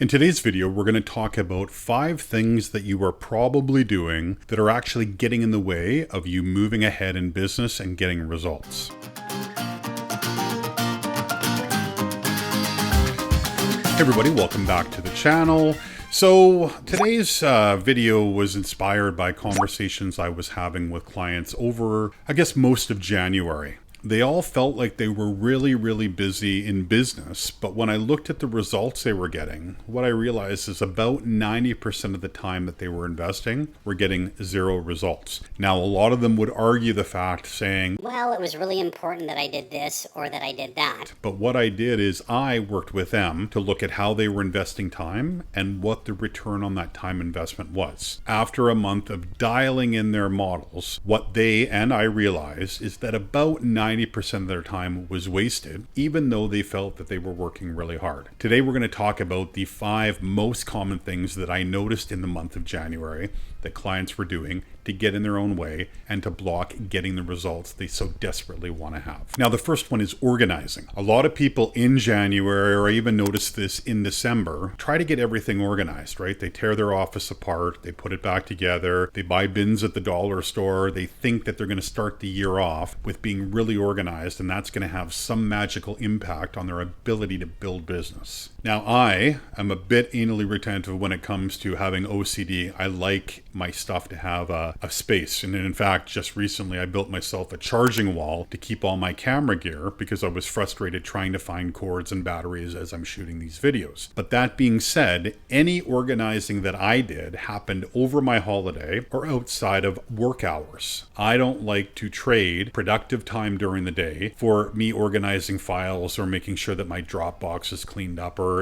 In today's video, we're going to talk about 5 things that you are probably doing that are actually getting in the way of you moving ahead in business and getting results. Hey everybody, welcome back to the channel. So today's video was inspired by conversations I was having with clients over, I guess, most of January. They all felt like they were really busy in business, but when I looked at the results they were getting, what I realized is about 90% of the time that they were investing were getting 0 results. Now, a lot of them would argue the fact saying, well, it was really important that I did this or that I did that. But what I did is I worked with them to look at how they were investing time and what the return on that time investment was. After a month of dialing in their models, what they and I realized is that about 90% of their time was wasted, even though they felt that they were working really hard. Today, we're going to talk about the 5 most common things that I noticed in the month of January that clients were doing to get in their own way and to block getting the results they so desperately want to have. Now, the first one is organizing. A lot of people in January, or I even noticed this in December, try to get everything organized, right? They tear their office apart, they put it back together, they buy bins at the dollar store, they think that they're going to start the year off with being really organized, and that's going to have some magical impact on their ability to build business. Now, I am a bit anally retentive when it comes to having OCD. I like my stuff to have a space. And in fact, just recently I built myself a charging wall to keep all my camera gear because I was frustrated trying to find cords and batteries as I'm shooting these videos. But that being said, any organizing that I did happened over my holiday or outside of work hours. I don't like to trade productive time during the day for me organizing files or making sure that my Dropbox is cleaned up or,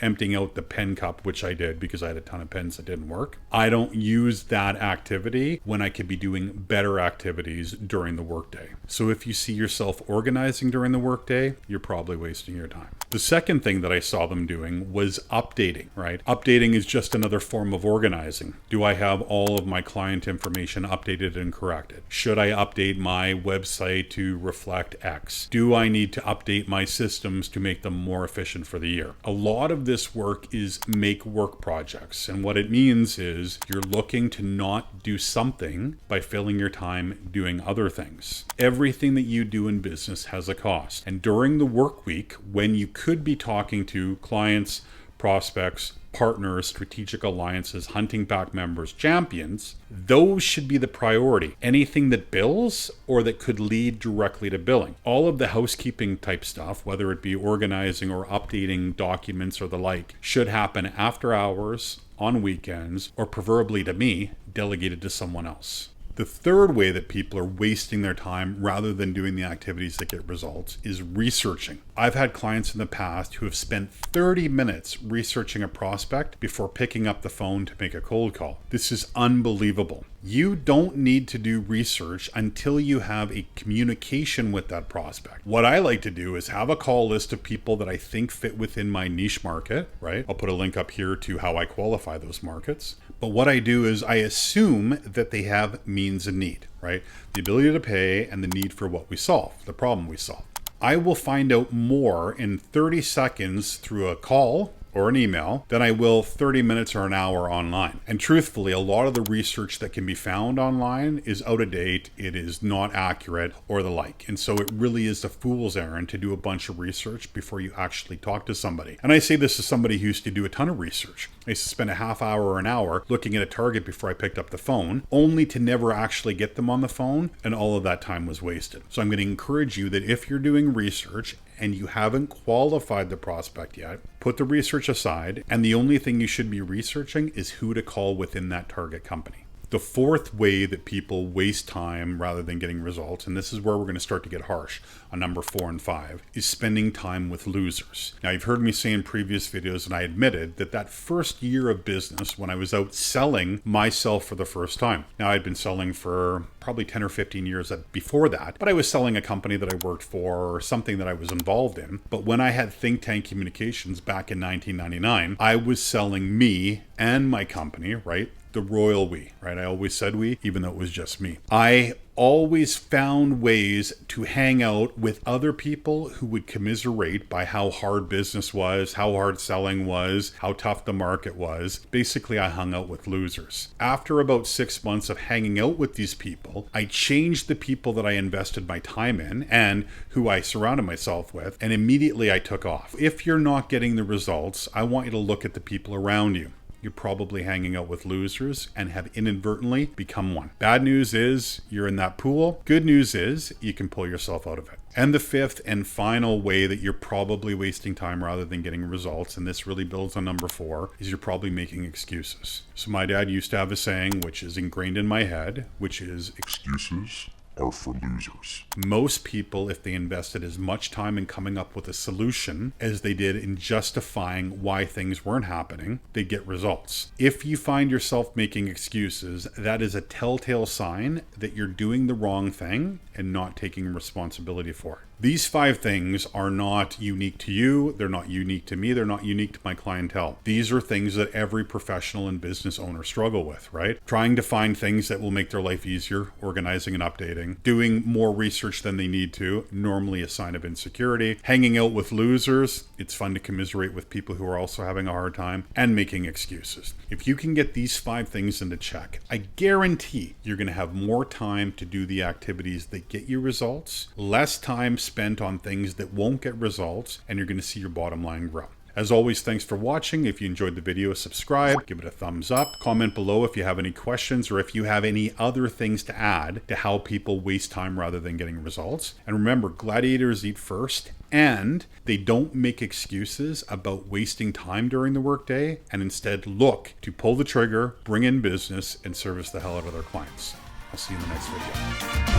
emptying out the pen cup, which I did because I had a ton of pens that didn't work. I don't use that activity when I could be doing better activities during the workday. So if you see yourself organizing during the workday, you're probably wasting your time. The second thing that I saw them doing was updating, right? Updating is just another form of organizing. Do I have all of my client information updated and corrected? Should I update my website to reflect X? Do I need to update my systems to make them more efficient for the year? A lot of this work is make work projects. And what it means is you're looking to not do something by filling your time doing other things. Everything that you do in business has a cost. And during the work week, when you could be talking to clients, prospects, partners, strategic alliances, hunting pack members, champions, those should be the priority. Anything that bills or that could lead directly to billing. All of the housekeeping type stuff, whether it be organizing or updating documents or the like, should happen after hours, on weekends, or preferably to me, delegated to someone else. The third way that people are wasting their time rather than doing the activities that get results is researching. I've had clients in the past who have spent 30 minutes researching a prospect before picking up the phone to make a cold call. This is unbelievable. You don't need to do research until you have a communication with that prospect. What I like to do is have a call list of people that I think fit within my niche market, right? I'll put a link up here to how I qualify those markets. But what I do is I assume that they have means and need, right? The ability to pay and the need for what we solve, the problem we solve. I will find out more in 30 seconds through a call or an email than I will 30 minutes or an hour online. And truthfully, a lot of the research that can be found online is out of date, it is not accurate, or the like. And so it really is a fool's errand to do a bunch of research before you actually talk to somebody. And I say this as somebody who used to do a ton of research. I used to spend a half hour or an hour looking at a target before I picked up the phone, only to never actually get them on the phone, and all of that time was wasted. So I'm going to encourage you that if you're doing research and you haven't qualified the prospect yet, put the research aside, and the only thing you should be researching is who to call within that target company. The fourth way that people waste time rather than getting results, and this is where we're going to start to get harsh on number 4 and 5, is spending time with losers. Now, you've heard me say in previous videos, and I admitted that first year of business when I was out selling myself for the first time. Now, I'd been selling for probably 10 or 15 years before that, but I was selling a company that I worked for or something that I was involved in. But when I had Think Tank Communications back in 1999, I was selling me and my company, right? the royal we, right? I always said we, even though it was just me. I always found ways to hang out with other people who would commiserate by how hard business was, how hard selling was, how tough the market was. Basically, I hung out with losers. After about 6 months of hanging out with these people, I changed the people that I invested my time in and who I surrounded myself with, and immediately I took off. If you're not getting the results, I want you to look at the people around you. You're probably hanging out with losers and have inadvertently become one. Bad news is you're in that pool. Good news is you can pull yourself out of it. And the fifth and final way that you're probably wasting time rather than getting results, and this really builds on number 4, is you're probably making excuses. So my dad used to have a saying, which is ingrained in my head, which is excuses are for losers. Most people, if they invested as much time in coming up with a solution as they did in justifying why things weren't happening, they get results. If you find yourself making excuses, that is a telltale sign that you're doing the wrong thing and not taking responsibility for it. These 5 things are not unique to you. They're not unique to me. They're not unique to my clientele. These are things that every professional and business owner struggle with, right? Trying to find things that will make their life easier, organizing and updating, doing more research than they need to, normally a sign of insecurity, hanging out with losers. It's fun to commiserate with people who are also having a hard time, and making excuses. If you can get these 5 things into check, I guarantee you're going to have more time to do the activities that get you results, less time spent on things that won't get results, and you're going to see your bottom line grow. As always, thanks for watching. If you enjoyed the video, subscribe, give it a thumbs up, comment below if you have any questions or if you have any other things to add to how people waste time rather than getting results. And remember, gladiators eat first, and they don't make excuses about wasting time during the workday, and instead look to pull the trigger, bring in business, and service the hell out of their clients. I'll see you in the next video.